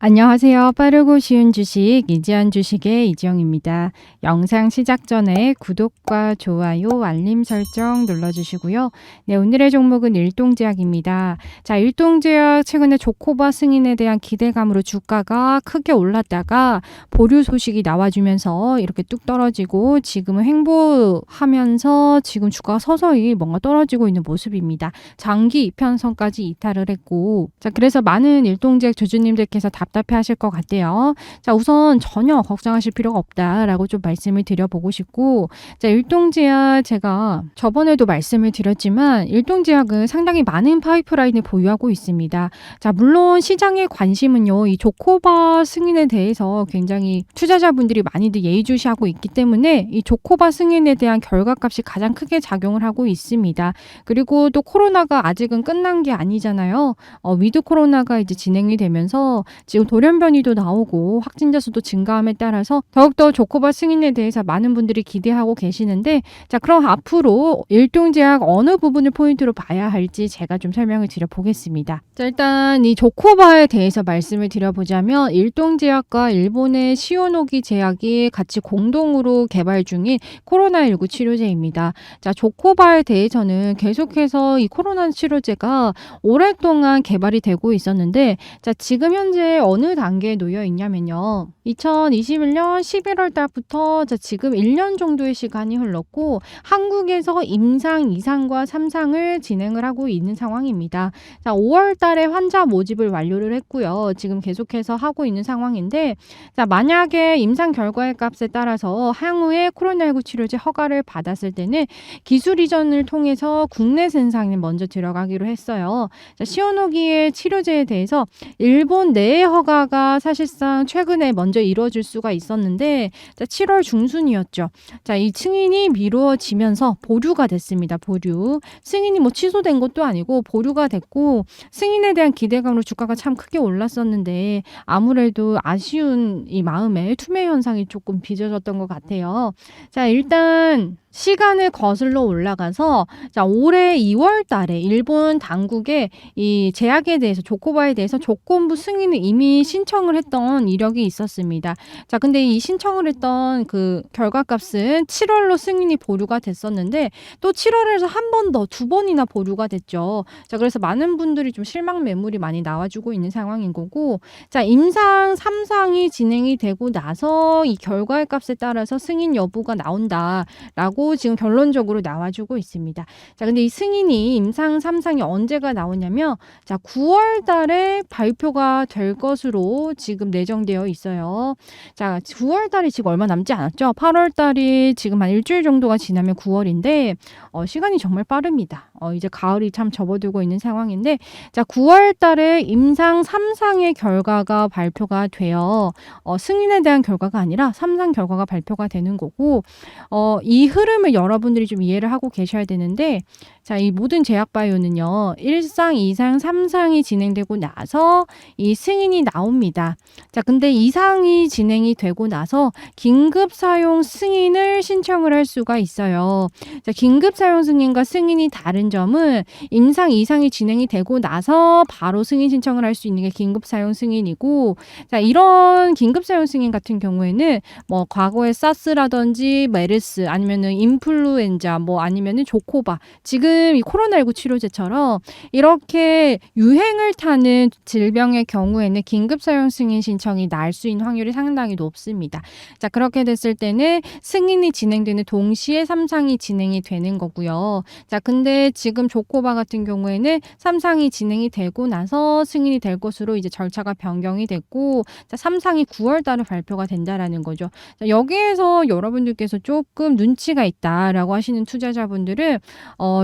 안녕하세요. 빠르고 쉬운 주식 이지연 주식의 이지영입니다. 영상 시작 전에 구독과 좋아요, 알림 설정 눌러주시고요. 네, 오늘의 종목은 일동제약입니다. 자, 일동제약 최근에 조코바 승인에 대한 기대감으로 주가가 크게 올랐다가 보류 소식이 나와주면서 이렇게 뚝 떨어지고 지금은 횡보하면서 지금 주가가 서서히 뭔가 떨어지고 있는 모습입니다. 장기 이편선까지 이탈을 했고, 자, 그래서 많은 일동제약 주주님들께서 답답해 하실 것 같아요. 자, 우선 전혀 걱정하실 필요가 없다라고 좀 말씀을 드려보고 싶고, 자, 일동제약 제가 저번에도 말씀을 드렸지만 일동제약은 상당히 많은 파이프라인을 보유하고 있습니다. 자, 물론 시장의 관심은요, 이 조코바 승인에 대해서 굉장히 투자자분들이 많이들 예의주시하고 있기 때문에 이 조코바 승인에 대한 결과값이 가장 크게 작용을 하고 있습니다. 그리고 또 코로나가 아직은 끝난 게 아니잖아요. 위드 코로나가 이제 진행이 되면서 지금 돌연변이도 나오고 확진자 수도 증가함에 따라서 더욱더 조코바 승인에 대해서 많은 분들이 기대하고 계시는데, 자, 그럼 앞으로 일동제약 어느 부분을 포인트로 봐야 할지 제가 좀 설명을 드려보겠습니다. 자, 일단 이 조코바에 대해서 말씀을 드려보자면 일동제약과 일본의 시오노기 제약이 같이 공동으로 개발 중인 코로나19 치료제입니다. 자, 조코바에 대해서는 계속해서 이 코로나 치료제가 오랫동안 개발이 되고 있었는데, 자, 지금 현재 어느 단계에 놓여 있냐면요. 2021년 11월 달부터 지금 1년 정도의 시간이 흘렀고 한국에서 임상 2상과 3상을 진행을 하고 있는 상황입니다. 자, 5월 달에 환자 모집을 완료를 했고요. 지금 계속해서 하고 있는 상황인데, 자, 만약에 임상 결과의 값에 따라서 향후에 코로나19 치료제 허가를 받았을 때는 기술 이전을 통해서 국내 생산에 먼저 들어가기로 했어요. 자, 시오노기의 치료제에 대해서 일본 내의 허가가 사실상 최근에 먼저 이루어질 수가 있었는데, 자, 7월 중순이었죠. 자, 이 승인이 미루어지면서 보류가 됐습니다. 보류. 승인이 뭐 취소된 것도 아니고 보류가 됐고, 승인에 대한 기대감으로 주가가 참 크게 올랐었는데 아무래도 아쉬운 이 마음에 투매 현상이 조금 빚어졌던 것 같아요. 자, 일단 시간을 거슬러 올라가서, 자, 올해 2월 달에 일본 당국에 이 제약에 대해서 조코바에 대해서 조건부 승인을 이미 신청을 했던 이력이 있었습니다. 자, 근데 이 신청을 했던 그 결과값은 7월로 승인이 보류가 됐었는데 또 7월에서 한 번 더, 두 번이나 보류가 됐죠. 자, 그래서 많은 분들이 좀 실망 매물이 많이 나와주고 있는 상황인 거고, 자, 임상 3상이 진행이 되고 나서 이 결과의 값에 따라서 승인 여부가 나온다라고 지금 결론적으로 나와주고 있습니다. 자, 근데 이 승인이 임상 3상이 언제가 나오냐면, 자, 9월 달에 발표가 될 것으로 지금 내정되어 있어요. 자, 9월 달이 지금 얼마 남지 않았죠? 8월 달이 지금 한 일주일 정도가 지나면 9월인데 시간이 정말 빠릅니다. 이제 가을이 참 접어들고 있는 상황인데, 자, 9월 달에 임상 3상의 결과가 발표가 되어 승인에 대한 결과가 아니라 3상 결과가 발표가 되는 거고, 이 흐름을 여러분들이 좀 이해를 하고 계셔야 되는데, 자, 이 모든 제약바이오는요, 1상, 2상, 3상이 진행되고 나서 이 승인이 나옵니다. 자, 근데 2상이 진행이 되고 나서 긴급 사용 승인을 신청을 할 수가 있어요. 자, 긴급 사용 승인과 승인이 다른 점은 임상 2상이 진행이 되고 나서 바로 승인 신청을 할 수 있는 게 긴급 사용 승인이고, 자, 이런 긴급 사용 승인 같은 경우에는 뭐 과거에 사스라든지 메르스 아니면은 인플루엔자 뭐 아니면은 조코바, 지금 이 코로나19 치료제처럼 이렇게 유행을 타는 질병의 경우에는 긴급 사용 승인 신청이 날 수 있는 확률이 상당히 높습니다. 자, 그렇게 됐을 때는 승인이 진행되는 동시에 3상이 진행이 되는 거고요. 자, 근데 지금 조코바 같은 경우에는 3상이 진행이 되고 나서 승인이 될 것으로 이제 절차가 변경이 됐고, 자, 3상이 9월 달에 발표가 된다라는 거죠. 자, 여기에서 여러분들께서 조금 눈치가 있다라고 하시는 투자자분들은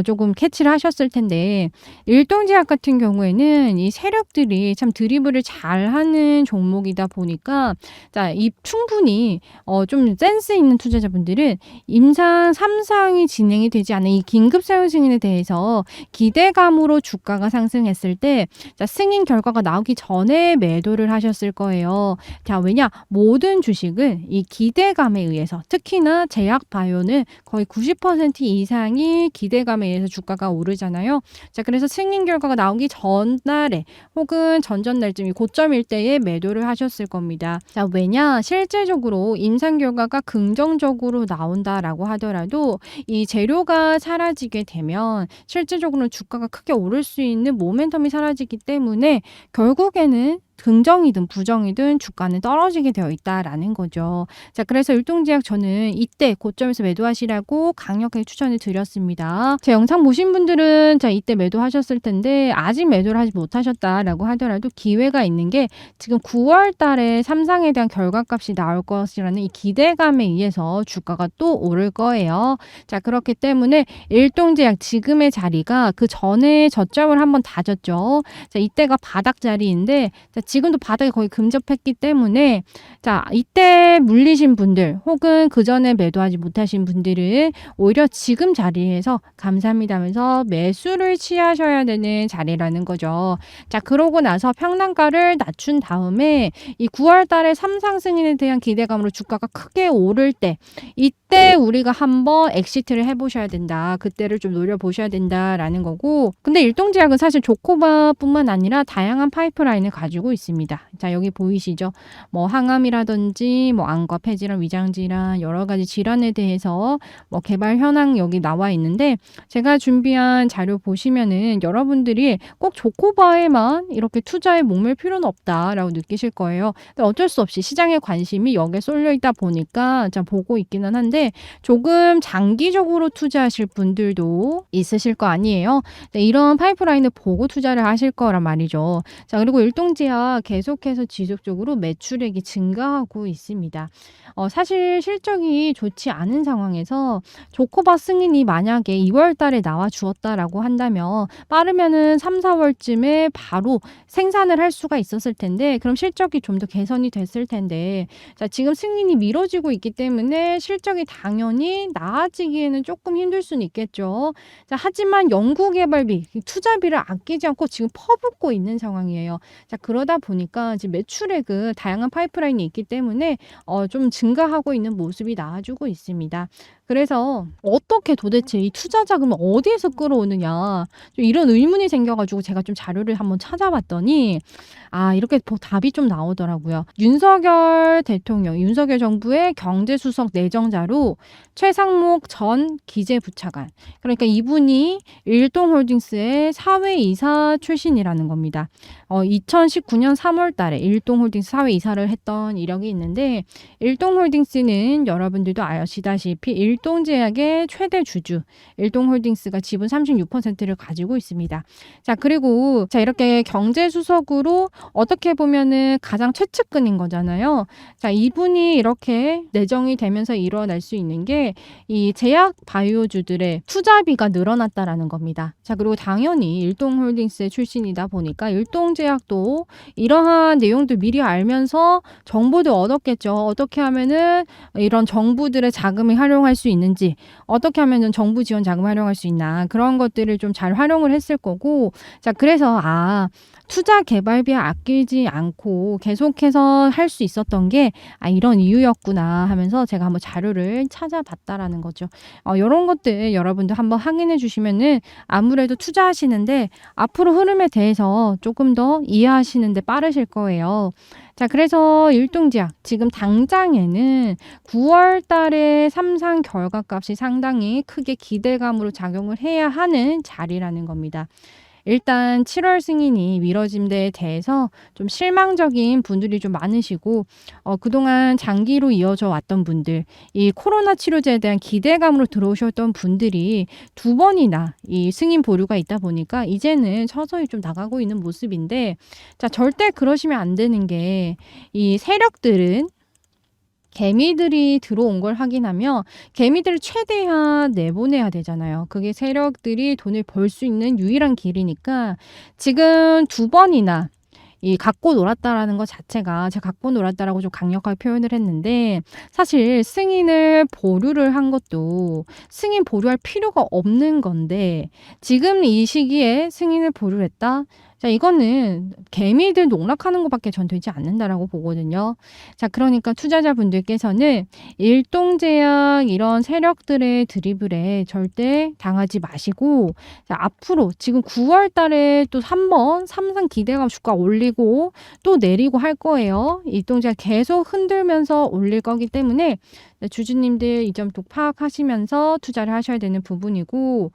조금 캐치를 하셨을 텐데, 일동제약 같은 경우에는 이 세력들이 참 드리블을 잘하는 종목이다 보니까, 자, 이 충분히 좀 센스 있는 투자자분들은 임상 3상이 진행이 되지 않은 이 긴급 사용 승인에 대해서 기대감으로 주가가 상승했을 때, 자, 승인 결과가 나오기 전에 매도를 하셨을 거예요. 자, 왜냐? 모든 주식은 이 기대감에 의해서, 특히나 제약 바이오는 거의 90% 이상이 기대감에 의해서 되면서 주가가 오르잖아요. 자, 그래서 승인 결과가 나오기 전날에 혹은 전전날쯤이 고점일 때에 매도를 하셨을 겁니다. 자, 왜냐? 실제적으로 임상 결과가 긍정적으로 나온다라고 하더라도 이 재료가 사라지게 되면 실제적으로는 주가가 크게 오를 수 있는 모멘텀이 사라지기 때문에 결국에는 긍정이든 부정이든 주가는 떨어지게 되어 있다라는 거죠. 자, 그래서 율동제약 저는 이때 고점에서 매도하시라고 강력하게 추천을 드렸습니다. 제 영상 보신 분들은 자, 이때 매도하셨을 텐데 아직 매도를 하지 못하셨다라고 하더라도 기회가 있는 게 지금 9월 달에 삼상에 대한 결과값이 나올 것이라는 이 기대감에 의해서 주가가 또 오를 거예요. 자, 그렇기 때문에 율동제약 지금의 자리가 그 전에 저점을 한번 다졌죠. 자, 이때가 바닥 자리인데 자, 지금도 바닥에 거의 근접했기 때문에 자, 이때 물리신 분들 혹은 그 전에 매도하지 못하신 분들은 오히려 지금 자리에서 감사합니다 하면서 매수를 취하셔야 되는 자리라는 거죠. 자, 그러고 나서 평단가를 낮춘 다음에 이 9월 달에 삼상 승인에 대한 기대감으로 주가가 크게 오를 때 이때 우리가 한번 엑시트를 해보셔야 된다. 그때를 좀 노려보셔야 된다라는 거고, 근데 일동제약은 사실 조코바뿐만 아니라 다양한 파이프라인을 가지고 있습니다. 자, 여기 보이시죠? 뭐 항암이라든지 뭐 안과 폐질환, 위장질환 여러 가지 질환에 대해서 뭐 개발 현황 여기 나와 있는데 제가 준비한 자료 보시면은 여러분들이 꼭 조코바에만 이렇게 투자에 목맬 필요는 없다라고 느끼실 거예요. 근데 어쩔 수 없이 시장의 관심이 여기에 쏠려 있다 보니까 자, 보고 있기는 한데 조금 장기적으로 투자하실 분들도 있으실 거 아니에요. 자, 이런 파이프라인을 보고 투자를 하실 거란 말이죠. 자, 그리고 일동제약 계속해서 지속적으로 매출액이 증가하고 있습니다. 사실 실적이 좋지 않은 상황에서 조코바 승인이 만약에 2월 달에 나와 주었다라고 한다면 빠르면은 3, 4월쯤에 바로 생산을 할 수가 있었을 텐데 그럼 실적이 좀 더 개선이 됐을 텐데 자, 지금 승인이 미뤄지고 있기 때문에 실적이 당연히 나아지기에는 조금 힘들 수는 있겠죠. 자, 하지만 연구개발비, 투자비를 아끼지 않고 지금 퍼붓고 있는 상황이에요. 자, 그러다 보니까 지금 매출액은 다양한 파이프라인이 있기 때문에 좀 증가하고 있는 모습이 나와주고 있습니다. 그래서 어떻게 도대체 이 투자 자금을 어디에서 끌어오느냐 좀 이런 의문이 생겨가지고 제가 좀 자료를 한번 찾아봤더니 이렇게 답이 좀 나오더라고요. 윤석열 대통령, 윤석열 정부의 경제수석 내정자로 최상목 전 기재부차관, 그러니까 이분이 일동홀딩스의 사회이사 출신이라는 겁니다. 2019년 3월 달에 일동홀딩스 사회이사를 했던 이력이 있는데 일동홀딩스는 여러분들도 아시다시피 일동제약의 최대 주주, 일동홀딩스가 지분 36%를 가지고 있습니다. 자, 그리고 자, 이렇게 경제수석으로 어떻게 보면은 가장 최측근인 거잖아요. 자, 이분이 이렇게 내정이 되면서 일어날 수 있는 게 이 제약 바이오주들의 투자비가 늘어났다라는 겁니다. 자, 그리고 당연히 일동홀딩스의 출신이다 보니까 일동제약도 이러한 내용들 미리 알면서 정보도 얻었겠죠. 어떻게 하면은 이런 정부들의 자금을 활용할 수 있는지, 어떻게 하면은 정부 지원 자금을 활용할 수 있나, 그런 것들을 좀 잘 활용을 했을 거고, 자, 그래서 투자 개발비 아끼지 않고 계속해서 할 수 있었던 게 이런 이유였구나 하면서 제가 한번 자료를 찾아봤다라는 거죠. 이런 것들 여러분들 한번 확인해 주시면은 아무래도 투자하시는데 앞으로 흐름에 대해서 조금 더 이해하시는데 빠르실 거예요. 자, 그래서 일동제약 지금 당장에는 9월 달에 삼상 결과값이 상당히 크게 기대감으로 작용을 해야 하는 자리라는 겁니다. 일단 7월 승인이 미뤄진 데에 대해서 좀 실망적인 분들이 좀 많으시고 그동안 장기로 이어져 왔던 분들, 이 코로나 치료제에 대한 기대감으로 들어오셨던 분들이 두 번이나 이 승인 보류가 있다 보니까 이제는 서서히 좀 나가고 있는 모습인데 자, 절대 그러시면 안 되는 게 이 세력들은 개미들이 들어온 걸 확인하면 개미들을 최대한 내보내야 되잖아요. 그게 세력들이 돈을 벌 수 있는 유일한 길이니까 지금 두 번이나 이 갖고 놀았다라는 것 자체가 제가 갖고 놀았다라고 좀 강력하게 표현을 했는데 사실 승인을 보류를 한 것도 승인 보류할 필요가 없는 건데 지금 이 시기에 승인을 보류했다? 자, 이거는 개미들 농락하는 것밖에 전 되지 않는다라고 보거든요. 자, 그러니까 투자자분들께서는 일동제약 이런 세력들의 드리블에 절대 당하지 마시고, 자, 앞으로 지금 9월 달에 또 한 번 삼성 기대감 주가 올리고 또 내리고 할 거예요. 일동제약 계속 흔들면서 올릴 거기 때문에 주주님들 이 점 또 파악하시면서 투자를 하셔야 되는 부분이고,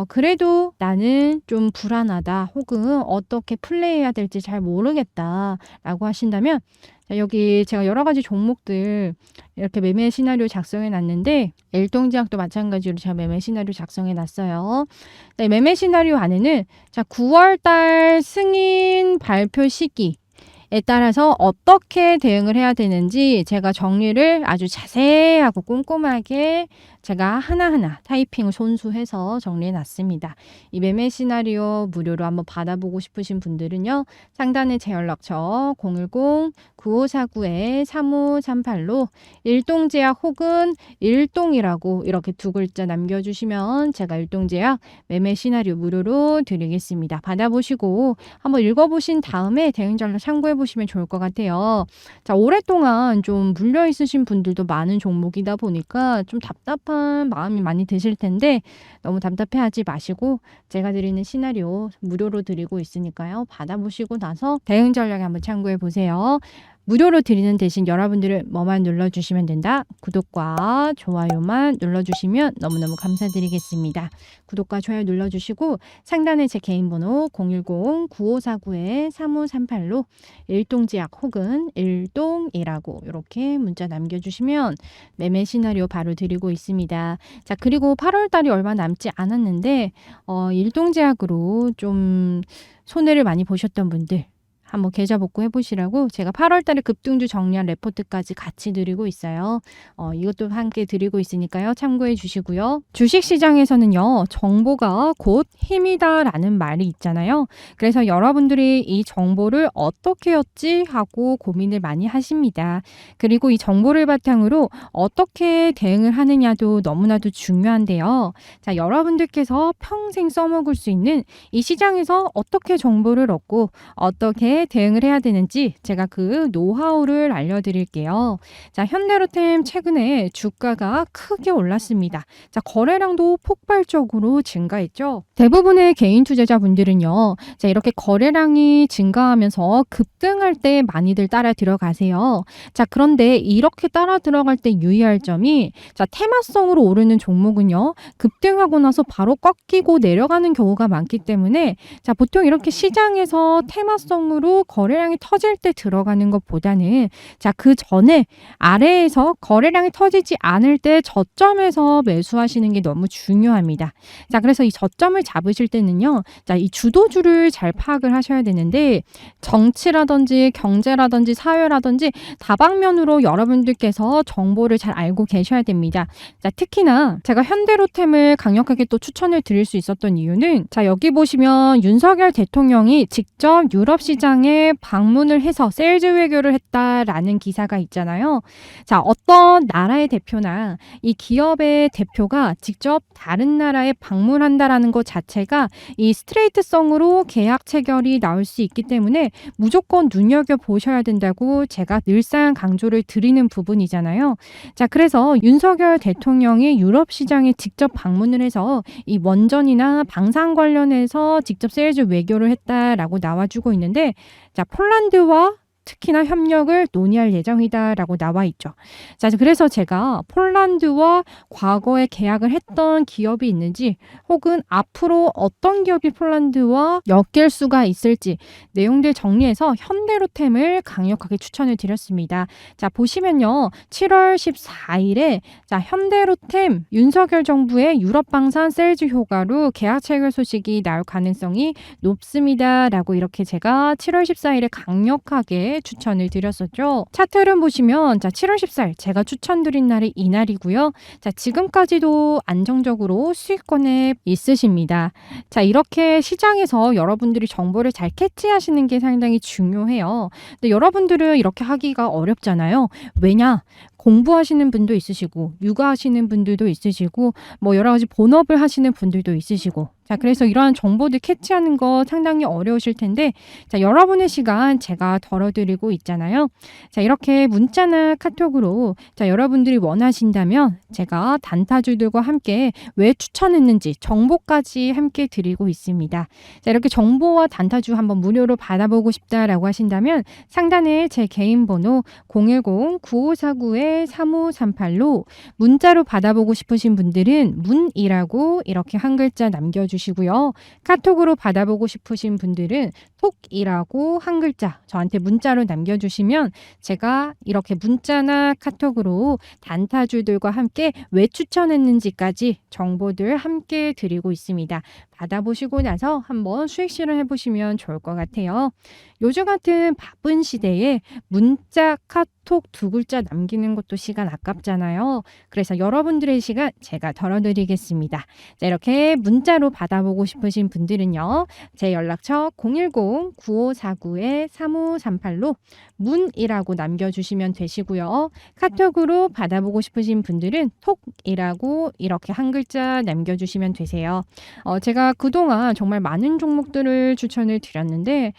그래도 나는 좀 불안하다 혹은 어떻게 플레이해야 될지 잘 모르겠다라고 하신다면, 자, 여기 제가 여러 가지 종목들 이렇게 매매 시나리오 작성해 놨는데, 일동제약도 마찬가지로 제가 매매 시나리오 작성해 놨어요. 네, 매매 시나리오 안에는 자, 9월 달 승인 발표 시기 에 따라서 어떻게 대응을 해야 되는지 제가 정리를 아주 자세하고 꼼꼼하게 제가 하나하나 타이핑을 손수해서 정리해 놨습니다. 이 매매 시나리오 무료로 한번 받아보고 싶으신 분들은요, 상단에 제 연락처 010-9549-3538로 일동제약 혹은 일동이라고 이렇게 두 글자 남겨주시면 제가 일동제약 매매 시나리오 무료로 드리겠습니다. 받아보시고 한번 읽어보신 다음에 대응 전략 참고해 보시면 좋을 것 같아요. 자, 오랫동안 좀 물려 있으신 분들도 많은 종목이다 보니까 좀 답답한 마음이 많이 드실 텐데, 너무 답답해하지 마시고 제가 드리는 시나리오 무료로 드리고 있으니까요. 받아보시고 나서 대응 전략에 한번 참고해 보세요. 무료로 드리는 대신 여러분들은 뭐만 눌러주시면 된다. 구독과 좋아요만 눌러주시면 너무너무 감사드리겠습니다. 구독과 좋아요 눌러주시고 상단에 제 개인 번호 010-9549-3538로 일동제약 혹은 일동이라고 이렇게 문자 남겨주시면 매매 시나리오 바로 드리고 있습니다. 자, 그리고 8월 달이 얼마 남지 않았는데 일동제약으로 좀 손해를 많이 보셨던 분들 한번 계좌 복구해 보시라고 제가 8월 달에 급등주 정리한 레포트까지 같이 드리고 있어요. 이것도 함께 드리고 있으니까요. 참고해 주시고요. 주식시장에서는요, 정보가 곧 힘이다라는 말이 있잖아요. 그래서 여러분들이 이 정보를 어떻게 얻지 하고 고민을 많이 하십니다. 그리고 이 정보를 바탕으로 어떻게 대응을 하느냐도 너무나도 중요한데요. 자, 여러분들께서 평생 써먹을 수 있는 이 시장에서 어떻게 정보를 얻고 어떻게 대응을 해야 되는지 제가 그 노하우를 알려드릴게요. 자, 현대로템 최근에 주가가 크게 올랐습니다. 자, 거래량도 폭발적으로 증가했죠. 대부분의 개인 투자자분들은요, 자, 이렇게 거래량이 증가하면서 급등할 때 많이들 따라 들어가세요. 자, 그런데 이렇게 따라 들어갈 때 유의할 점이, 자, 테마성으로 오르는 종목은요, 급등하고 나서 바로 꺾이고 내려가는 경우가 많기 때문에, 자, 보통 이렇게 시장에서 테마성으로 거래량이 터질 때 들어가는 것보다는, 자, 그 전에 아래에서 거래량이 터지지 않을 때 저점에서 매수하시는 게 너무 중요합니다. 자, 그래서 이 저점을 잡으실 때는요, 자, 이 주도주를 잘 파악을 하셔야 되는데, 정치라든지 경제라든지 사회라든지 다방면으로 여러분들께서 정보를 잘 알고 계셔야 됩니다. 자, 특히나 제가 현대로템을 강력하게 또 추천을 드릴 수 있었던 이유는, 자, 여기 보시면 윤석열 대통령이 직접 유럽 시장에 방문을 해서 세일즈 외교를 했다라는 기사가 있잖아요. 자, 어떤 나라의 대표나 이 기업의 대표가 직접 다른 나라에 방문한다라는 것 자체가 이 스트레이트성으로 계약 체결이 나올 수 있기 때문에 무조건 눈여겨보셔야 된다고 제가 늘상 강조를 드리는 부분이잖아요. 자, 그래서 윤석열 대통령이 유럽 시장에 직접 방문을 해서 이 원전이나 방산 관련해서 직접 세일즈 외교를 했다라고 나와주고 있는데, 자, 폴란드와 특히나 협력을 논의할 예정이다라고 나와 있죠. 자, 그래서 제가 폴란드와 과거에 계약을 했던 기업이 있는지 혹은 앞으로 어떤 기업이 폴란드와 엮일 수가 있을지 내용들 정리해서 현대로템을 강력하게 추천을 드렸습니다. 자, 보시면요, 7월 14일에 자, 현대로템 윤석열 정부의 유럽 방산 세일즈 효과로 계약 체결 소식이 나올 가능성이 높습니다라고 이렇게 제가 7월 14일에 강력하게 추천을 드렸었죠. 차트를 보시면, 자, 7월 14일 제가 추천드린 날이 이날이고요. 자, 지금까지도 안정적으로 수익권에 있으십니다. 자, 이렇게 시장에서 여러분들이 정보를 잘 캐치하시는 게 상당히 중요해요. 근데 여러분들은 이렇게 하기가 어렵잖아요. 왜냐? 공부하시는 분도 있으시고 육아하시는 분들도 있으시고 뭐 여러 가지 본업을 하시는 분들도 있으시고 자, 그래서 이러한 정보들 캐치하는 거 상당히 어려우실 텐데, 자, 여러분의 시간 제가 덜어드리고 있잖아요. 자, 이렇게 문자나 카톡으로, 자, 여러분들이 원하신다면 제가 단타주들과 함께 왜 추천했는지 정보까지 함께 드리고 있습니다. 자, 이렇게 정보와 단타주 한번 무료로 받아보고 싶다라고 하신다면 상단에 제 개인 번호 010-9549-3538로 문자로 받아보고 싶으신 분들은 문이라고 이렇게 한 글자 남겨주시고요. 카톡으로 받아보고 싶으신 분들은 톡이라고 한 글자 저한테 문자로 남겨주시면 제가 이렇게 문자나 카톡으로 단타주들과 함께 왜 추천했는지까지 정보들 함께 드리고 있습니다. 받아보시고 나서 한번 수익 실현 해보시면 좋을 것 같아요. 요즘 같은 바쁜 시대에 문자, 카톡 두 글자 남기는 것도 시간 아깝잖아요. 그래서 여러분들의 시간 제가 덜어드리겠습니다. 자, 이렇게 문자로 받아보고 싶으신 분들은요. 제 연락처 010-9549-3538로 문이라고 남겨주시면 되시고요. 카톡으로 받아보고 싶으신 분들은 톡이라고 이렇게 한 글자 남겨주시면 되세요. 제가 그동안 정말 많은 종목들을 추천을 드렸는데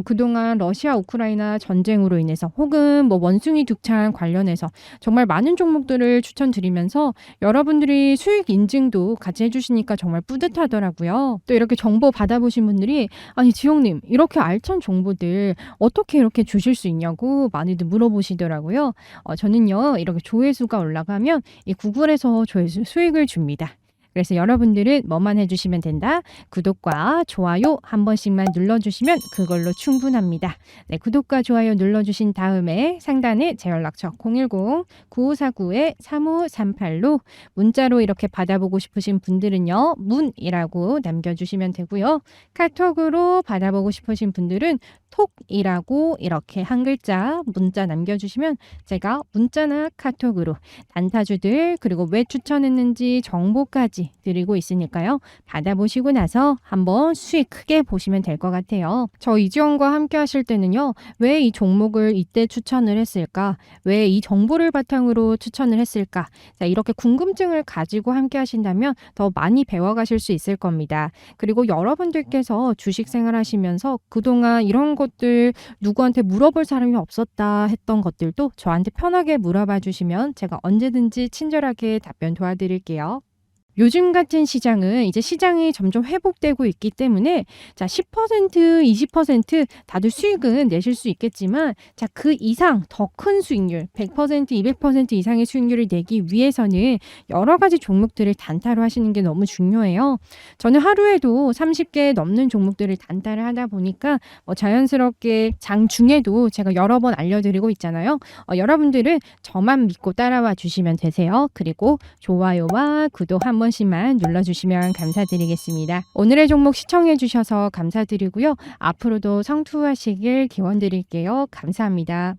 그동안 러시아 우크라이나 전쟁으로 인해서 혹은 원숭이 둑창 관련해서 정말 많은 종목들을 추천드리면서 여러분들이 수익 인증도 같이 해주시니까 정말 뿌듯하더라고요. 또 이렇게 정보 받아보신 분들이 아니 지영님 이렇게 알찬 정보들 어떻게 이렇게 주실 수 있냐고 많이들 물어보시더라고요. 저는요 이렇게 조회수가 올라가면 이 구글에서 조회수 수익을 줍니다. 그래서 여러분들은 뭐만 해주시면 된다. 구독과 좋아요 한 번씩만 눌러주시면 그걸로 충분합니다. 네, 구독과 좋아요 눌러주신 다음에 상단에 제 연락처 010-9549-3538로 문자로 이렇게 받아보고 싶으신 분들은요. 문이라고 남겨주시면 되고요. 카톡으로 받아보고 싶으신 분들은 톡이라고 이렇게 한 글자 문자 남겨주시면 제가 문자나 카톡으로 단타주들 그리고 왜 추천했는지 정보까지 드리고 있으니까요. 받아보시고 나서 한번 수익 크게 보시면 될 것 같아요. 저 이지원과 함께 하실 때는요. 왜 이 종목을 이때 추천을 했을까? 왜 이 정보를 바탕으로 추천을 했을까? 자, 이렇게 궁금증을 가지고 함께 하신다면 더 많이 배워가실 수 있을 겁니다. 그리고 여러분들께서 주식 생활하시면서 그동안 이런 것들 누구한테 물어볼 사람이 없었다 했던 것들도 저한테 편하게 물어봐 주시면 제가 언제든지 친절하게 답변 도와드릴게요. 요즘 같은 시장은 이제 시장이 점점 회복되고 있기 때문에 자 10%, 20% 다들 수익은 내실 수 있겠지만 자 그 이상 더 큰 수익률 100%, 200% 이상의 수익률을 내기 위해서는 여러 가지 종목들을 단타로 하시는 게 너무 중요해요. 저는 하루에도 30개 넘는 종목들을 단타를 하다 보니까 자연스럽게 장중에도 제가 여러 번 알려드리고 있잖아요. 여러분들은 저만 믿고 따라와 주시면 되세요. 그리고 좋아요와 구독 한 번씩만 눌러주시면 감사드리겠습니다. 오늘의 종목 시청해주셔서 감사드리고요. 앞으로도 성투하시길 기원드릴게요. 감사합니다.